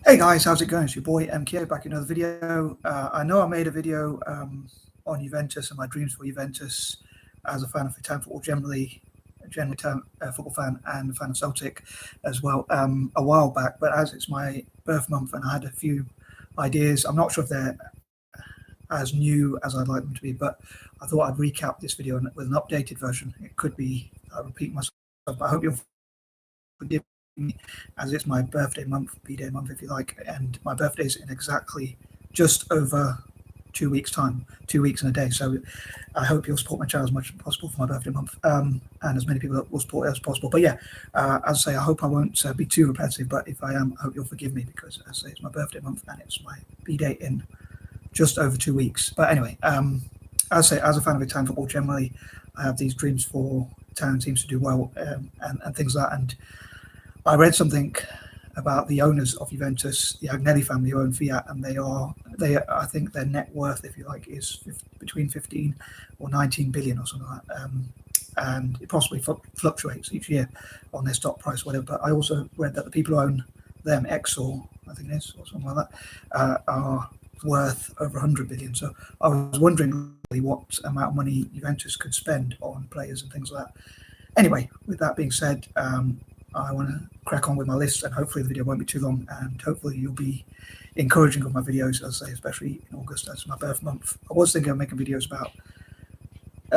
Hey guys, how's it going? It's your boy M.K. back in another video. I know I made a video on Juventus and my dreams for Juventus as a fan of Italian football generally football fan and a fan of Celtic as well a while back. But as it's my birth month and I had a few ideas, I'm not sure if they're as new as I'd like them to be, but I thought I'd recap this video with an updated version. It could be, I repeat myself, but I hope you'll forgive me, as it's my birthday month, B-Day month if you like, and my birthday is in exactly just over 2 weeks time, 2 weeks and a day. So I hope you'll support my channel as much as possible for my birthday month, and as many people will support it as possible. But yeah, as I say, I hope I won't be too repetitive, but if I am, I hope you'll forgive me, because as I say, it's my birthday month and it's my B-Day in just over 2 weeks. But anyway, as I say, as a fan of Italian football generally, I have these dreams for Italian teams to do well, and things like that. And I read something about the owners of Juventus, the Agnelli family who own Fiat, and I think their net worth, if you like, is between 15 or 19 billion or something like that. And it possibly fluctuates each year on their stock price, or whatever. But I also read that the people who own them, Exor, I think it is, or something like that, are worth over 100 billion. So I was wondering what amount of money Juventus could spend on players and things like that. Anyway, with that being said, I want to crack on with my list, and hopefully the video won't be too long, and hopefully you'll be encouraging of my videos, as I say, especially in August, that's my birth month. I was thinking of making videos about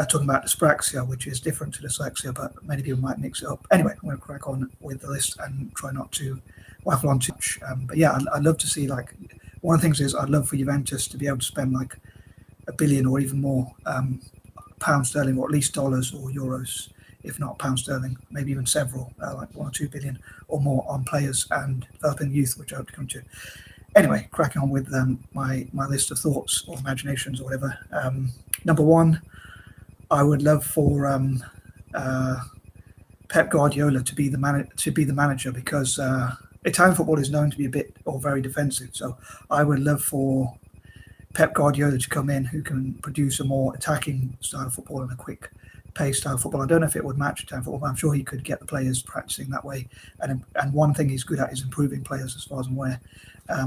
talking about dyspraxia, which is different to dyslexia, but many people might mix it up. Anyway, I'm going to crack on with the list and try not to waffle on too much. But yeah, I'd love to see, like, one of the things is I'd love for Juventus to be able to spend like $1 billion or even more pounds sterling, or at least dollars or euros, if not pound sterling, maybe even several, like 1 or 2 billion or more on players and developing youth, which I hope to come to. Anyway, cracking on with my list of thoughts or imaginations or whatever. Number one, I would love for Pep Guardiola to be the manager, because Italian football is known to be a bit or very defensive. So I would love for Pep Guardiola to come in, who can produce a more attacking style of football and a quick pace style of football. I don't know if it would match Italian football, but I'm sure he could get the players practicing that way. And one thing he's good at is improving players, as far as I'm aware.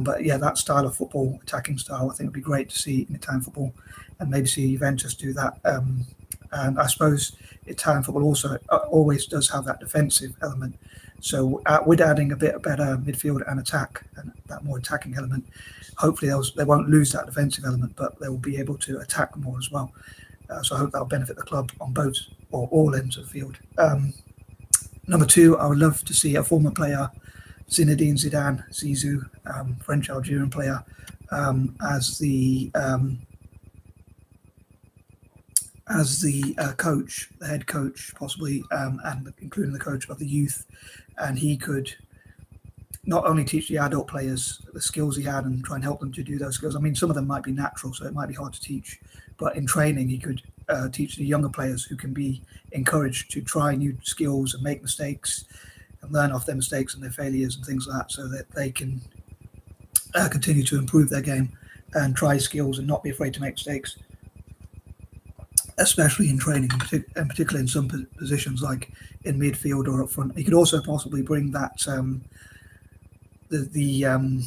But yeah, that style of football, attacking style, I think would be great to see in Italian football, and maybe see Juventus do that. And I suppose Italian football also always does have that defensive element. So with adding a bit better midfield and attack, and that more attacking element, hopefully they won't lose that defensive element, but they will be able to attack more as well. So I hope that'll benefit the club on both or all ends of the field. Number two, I would love to see a former player, Zinedine Zidane, Zizou, French-Algerian player, as the coach, the head coach possibly, and including the coach of the youth. And he could not only teach the adult players the skills he had and try and help them to do those skills. I mean, some of them might be natural, so it might be hard to teach. But in training, he could teach the younger players, who can be encouraged to try new skills and make mistakes and learn off their mistakes and their failures and things like that, so that they can continue to improve their game and try skills and not be afraid to make mistakes, especially in training, and particularly in some positions like in midfield or up front. He could also possibly bring that the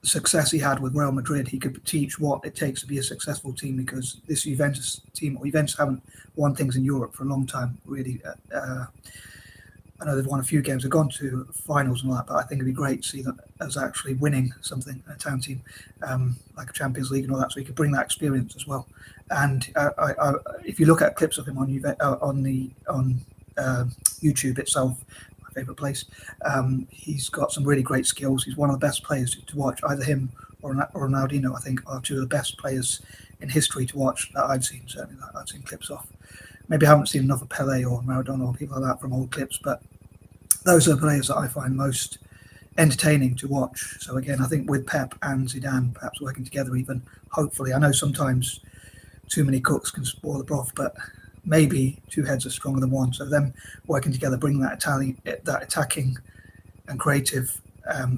success he had with Real Madrid. He could teach what it takes to be a successful team, because this Juventus team, or Juventus, haven't won things in Europe for a long time, really. I know they've won a few games, they've gone to finals and all that, but I think it'd be great to see them as actually winning something, a town team, like a Champions League and all that, so he could bring that experience as well. And if you look at clips of him on YouTube itself, favorite place, he's got some really great skills. He's one of the best players to watch. Either him or Ronaldinho, I think, are two of the best players in history to watch that I've seen, certainly that I've seen clips of. Maybe I haven't seen enough of Pele or Maradona or people like that from old clips, but those are the players that I find most entertaining to watch. So again, I think with Pep and Zidane perhaps working together, even, hopefully, I know sometimes too many cooks can spoil the broth, but maybe two heads are stronger than one. So them working together, bring that attacking and creative,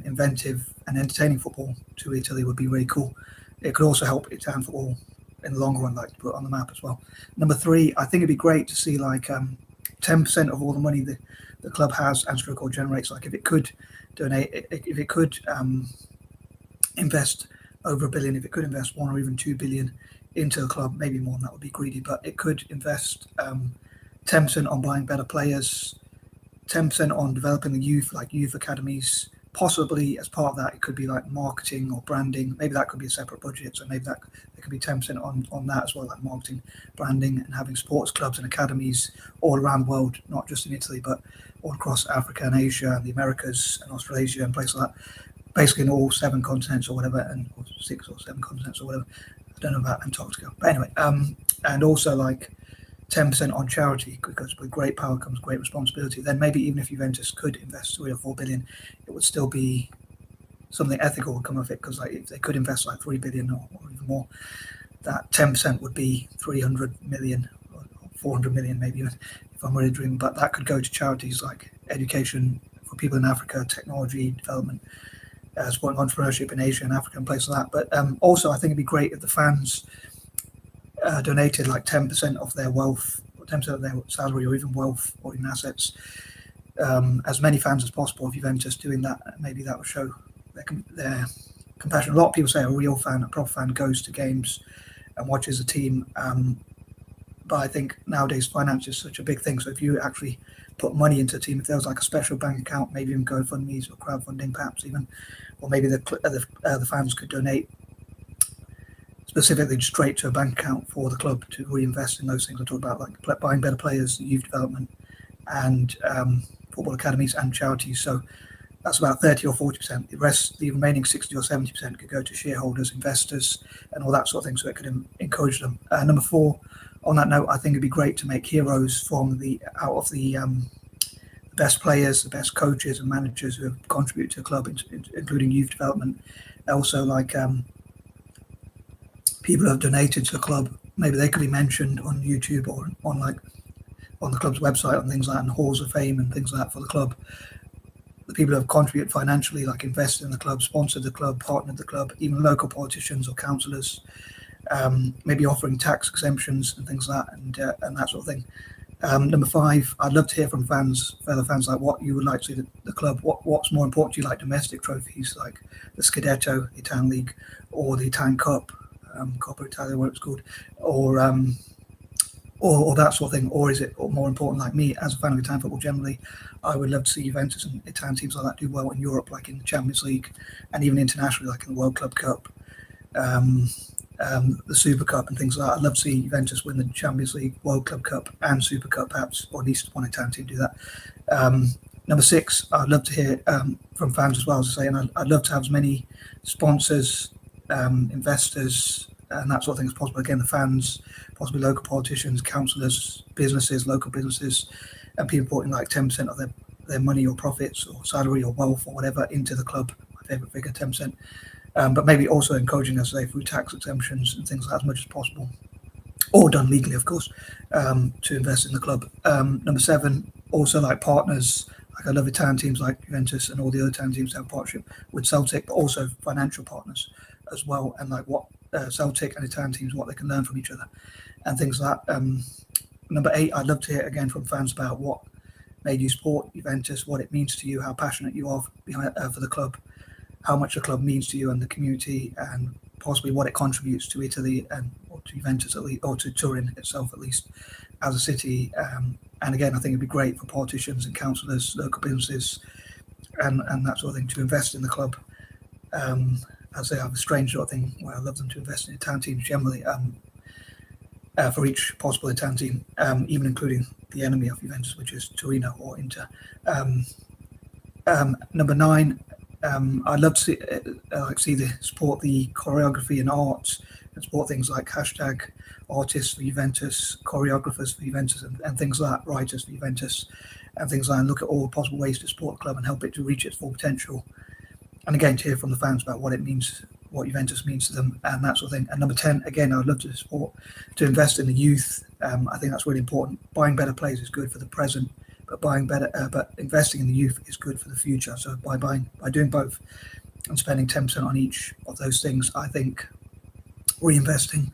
inventive and entertaining football to Italy would be really cool. It could also help Italian football in the long run, like to put it on the map as well. Number three, I think it'd be great to see like 10% of all the money the club has and stroke or generates. Like if it could donate, if it could invest over $1 billion, if it could invest 1 or even 2 billion into the club, maybe more than that would be greedy, but it could invest 10% on buying better players, 10% on developing the youth, like youth academies. Possibly as part of that, it could be like marketing or branding. Maybe that could be a separate budget. So maybe that there could be 10% on that as well, like marketing, branding, and having sports clubs and academies all around the world, not just in Italy, but all across Africa and Asia and the Americas and Australasia and places like that. Basically in all 7 continents or whatever, and or 6 or 7 continents or whatever. I don't know about Antarctica, but anyway. And also like 10% on charity, because with great power comes great responsibility. Then maybe even if Juventus could invest 3 or 4 billion, it would still be something ethical would come of it, because like if they could invest like 3 billion or even more, that 10% would be 300 million or 400 million maybe, if I'm really dreaming. But that could go to charities like education for people in Africa, technology development, supporting entrepreneurship in Asia and Africa and places like that. But also I think it'd be great if the fans donated like 10% of their wealth, or 10% of their salary, or even wealth, or even assets. As many fans as possible of Juventus doing that, maybe that will show their compassion. A lot of people say a real fan, a proper fan, goes to games and watches a team. But I think nowadays finance is such a big thing. So if you actually put money into a team, if there was like a special bank account, maybe even GoFundMe's or crowdfunding perhaps even, or maybe the fans could donate specifically straight to a bank account for the club to reinvest in those things I talked about, like buying better players, youth development, and football academies and charities. So that's about 30 or 40%. The rest, the remaining 60 or 70%, could go to shareholders, investors, and all that sort of thing. So it could encourage them. Number 4, on that note, I think it'd be great to make heroes from out of the best players, the best coaches and managers who have contributed to the club, including youth development. Also, like people who have donated to the club, maybe they could be mentioned on YouTube or on the club's website and things like that, and halls of fame and things like that for the club. The people who have contributed financially, like invested in the club, sponsored the club, partnered the club, even local politicians or councillors, maybe offering tax exemptions and things like that, and that sort of thing. Number 5, I'd love to hear from fellow fans, like what you would like to see the club. What's more important to you, like domestic trophies, like the Scudetto, the Italian League, or the Italian Cup, Copa Italia, what it's called, or that sort of thing, or is it more important, like me as a fan of Italian football generally, I would love to see Juventus and Italian teams like that do well in Europe, like in the Champions League, and even internationally, like in the World Club Cup, the Super Cup and things like that. I'd love to see Juventus win the Champions League, World Club Cup, and Super Cup perhaps, or at least one Italian team do that. Number 6, I'd love to hear from fans as well, as I say, and I'd love to have as many sponsors, investors, and that sort of thing as possible. Again, the fans, possibly local politicians, councillors, businesses, local businesses, and people putting like 10% of their money or profits or salary or wealth or whatever into the club. My favourite figure, 10%. But maybe also encouraging us, say, through tax exemptions and things like that as much as possible, or done legally, of course, to invest in the club. Number 7, also like partners. Like I love Italian teams like Juventus and all the other Italian teams to have a partnership with Celtic, but also financial partners as well, and like what Celtic and Italian teams, what they can learn from each other and things like that. Number 8, I'd love to hear again from fans about what made you support Juventus, what it means to you, how passionate you are for the club, how much the club means to you and the community, and possibly what it contributes to Italy and or to Juventus at least, or to Turin itself at least as a city. And again, I think it'd be great for politicians and councillors, local businesses, and that sort of thing to invest in the club. As I have a strange sort of thing where I love them to invest in Italian teams generally, for each possible Italian team, even including the enemy of Juventus, which is Torino or Inter. Number 9, I'd love to see support the choreography and arts, and support things like hashtag artists for Juventus, choreographers for Juventus, and things like that, writers for Juventus, and things like that, and look at all possible ways to support the club and help it to reach its full potential. And again, to hear from the fans about what it means, what Juventus means to them, and that sort of thing. And number 10, again, I would love to invest in the youth. I think that's really important. Buying better players is good for the present, but investing in the youth is good for the future. So by doing both and spending 10% on each of those things, I think reinvesting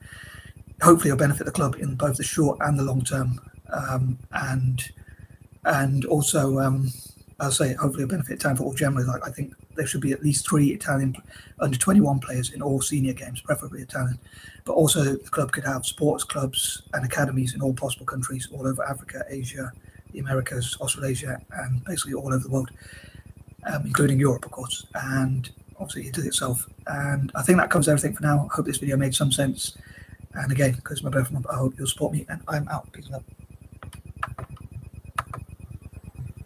hopefully will benefit the club in both the short and the long term. And And also, I'll say hopefully a benefit Italian football generally. Like, I think there should be at least 3 Italian under 21 players in all senior games, preferably Italian. But also the club could have sports clubs and academies in all possible countries, all over Africa, Asia, the Americas, Australasia, and basically all over the world, including Europe, of course, and obviously Italy itself. And I think that covers everything for now. I hope this video made some sense. And again, because it's my birthday month, I hope you'll support me, and I'm out. Peace and love.